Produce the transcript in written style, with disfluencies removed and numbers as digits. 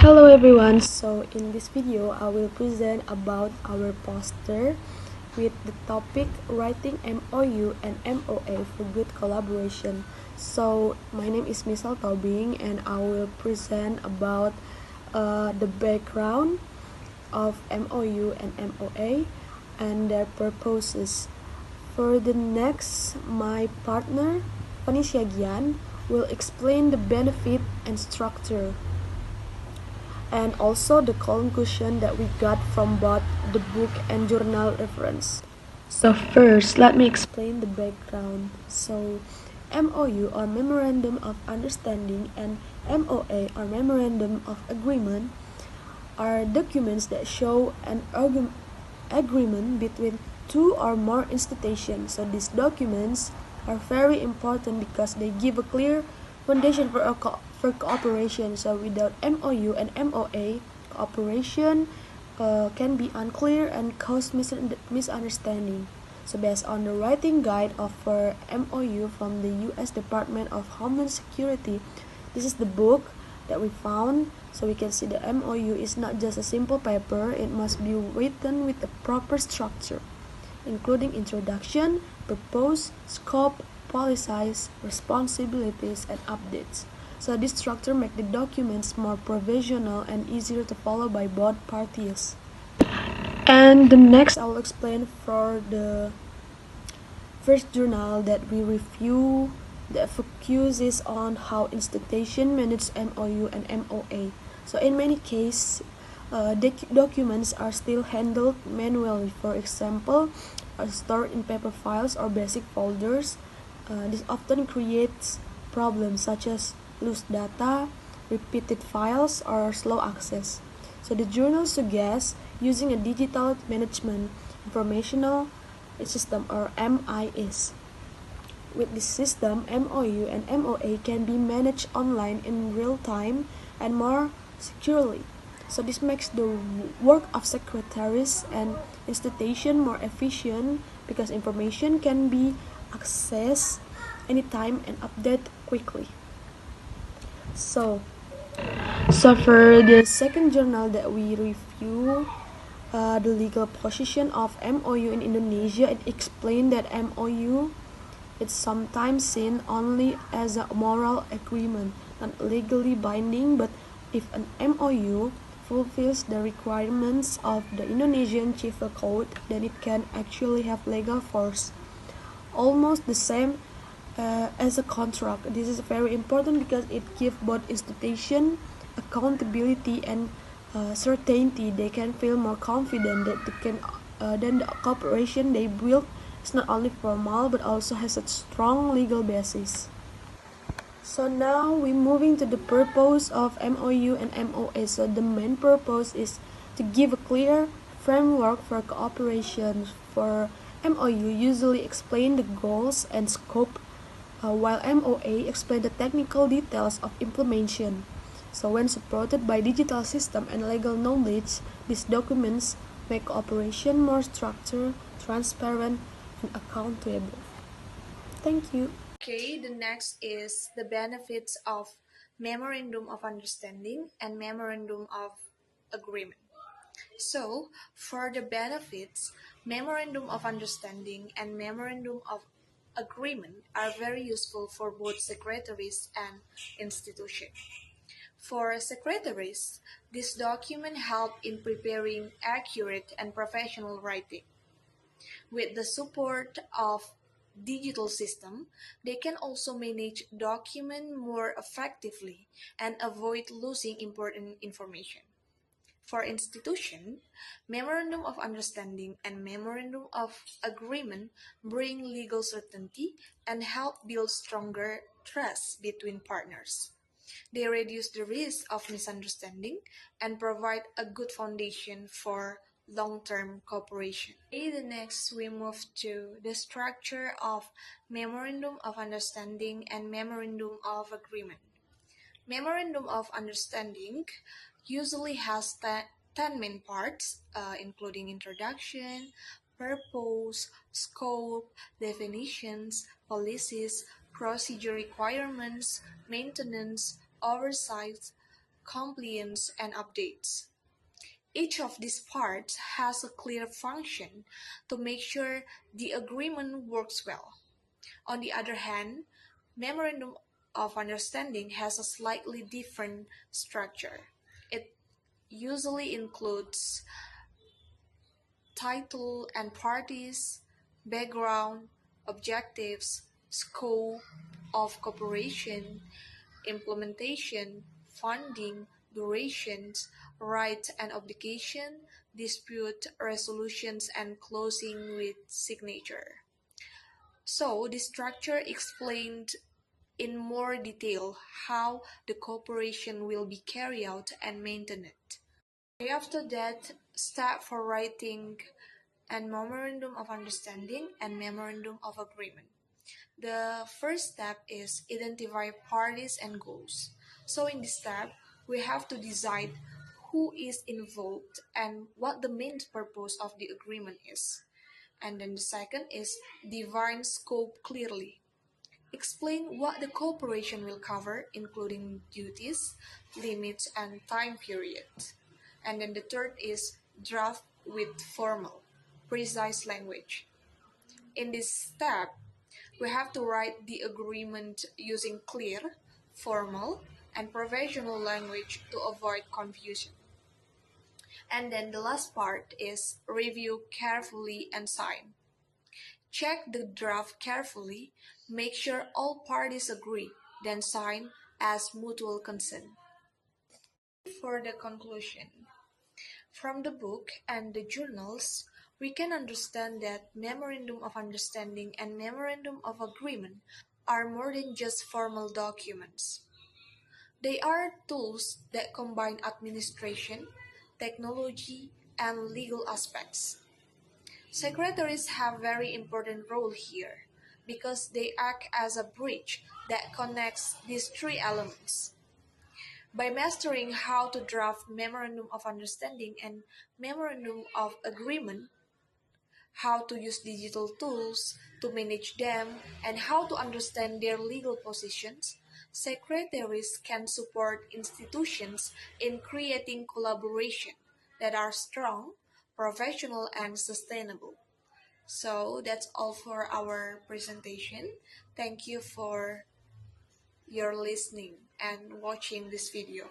Hello everyone, so in this video I will present about our poster with the topic writing MOU and MOA for good collaboration. So my name is Misal Tobing and I will present about the background of MOU and MOA and their purposes. For the next, my partner Fanny will explain the benefit and structure and also the conclusion that we got from both the book and journal reference. So first, let me explain the background. So MOU or Memorandum of Understanding and MOA or Memorandum of Agreement are documents that show an agreement between two or more institutions. So these documents are very important because they give a clear foundation for cooperation. So without MOU and MOA, cooperation can be unclear and cause misunderstanding. So based on the writing guide of MOU from the U.S. Department of Homeland Security, this is the book that we found. So we can see the MOU is not just a simple paper, it must be written with a proper structure, including introduction, purpose, scope, policies, responsibilities, and updates. So this structure makes the documents more professional and easier to follow by both parties. And the next I will explain for the first journal that we review that focuses on how institution manage MOU and MOA. So in many cases, documents are still handled manually. For example, are stored in paper files or basic folders. This often creates problems such as loose data, repeated files, or slow access. So the journal suggests using a digital management informational system or MIS. With this system, MOU and MOA can be managed online in real time and more securely. So this makes the work of secretaries and institution more efficient because information can be accessed anytime and updated quickly. So, for the second journal that we review, the legal position of MOU in Indonesia, it explained that MOU is sometimes seen only as a moral agreement, not legally binding, but if an MOU fulfills the requirements of the Indonesian Civil Code, then it can actually have legal force. Almost the same as a contract. This is very important because it gives both institutions accountability and certainty. They can feel more confident that they can then the cooperation they build is not only formal but also has a strong legal basis. So now we're moving to the purpose of MOU and MOA. So the main purpose is to give a clear framework for cooperation. For MOU usually explain the goals and scope, while MOA explain the technical details of implementation. So when supported by digital system and legal knowledge, these documents make cooperation more structured, transparent, and accountable. Thank you. Okay, the next is the benefits of Memorandum of Understanding and Memorandum of Agreement. So, for the benefits, Memorandum of Understanding and Memorandum of Agreement are very useful for both secretaries and institutions. For secretaries, this document help in preparing accurate and professional writing. With the support of digital system, they can also manage document more effectively and avoid losing important information. For institution, Memorandum of Understanding and Memorandum of Agreement bring legal certainty and help build stronger trust between partners. They reduce the risk of misunderstanding and provide a good foundation for long-term cooperation. Okay, the next we move to the structure of Memorandum of Understanding and Memorandum of Agreement. Memorandum of Understanding usually has 10 main parts, including introduction, purpose, scope, definitions, policies, procedure requirements, maintenance, oversight, compliance, and updates. Each of these parts has a clear function to make sure the agreement works well. On the other hand, Memorandum of Understanding has a slightly different structure. It usually includes title and parties, background, objectives, scope of cooperation, implementation, funding, durations, rights and obligation, dispute resolutions, and closing with signature. So, the structure explained in more detail how the cooperation will be carried out and maintained. After that, step for writing and Memorandum of Understanding and Memorandum of Agreement. The first step is identify parties and goals. So in this step, we have to decide who is involved and what the main purpose of the agreement is. And then the second is define scope clearly. Explain what the cooperation will cover, including duties, limits, and time period. And then the third is draft with formal, precise language. In this step, we have to write the agreement using clear, formal, and professional language to avoid confusion. And then the last part is review carefully and sign. Check the draft carefully, make sure all parties agree, then sign as mutual consent. For the conclusion, from the book and the journals, we can understand that Memorandum of Understanding and Memorandum of Agreement are more than just formal documents. They are tools that combine administration, technology, and legal aspects. Secretaries have very important role here because they act as a bridge that connects these three elements. By mastering how to draft Memorandum of Understanding and Memorandum of Agreement, how to use digital tools to manage them, and how to understand their legal positions, secretaries can support institutions in creating collaboration that are strong, professional, and sustainable. So that's all for our presentation. Thank you for your listening and watching this video.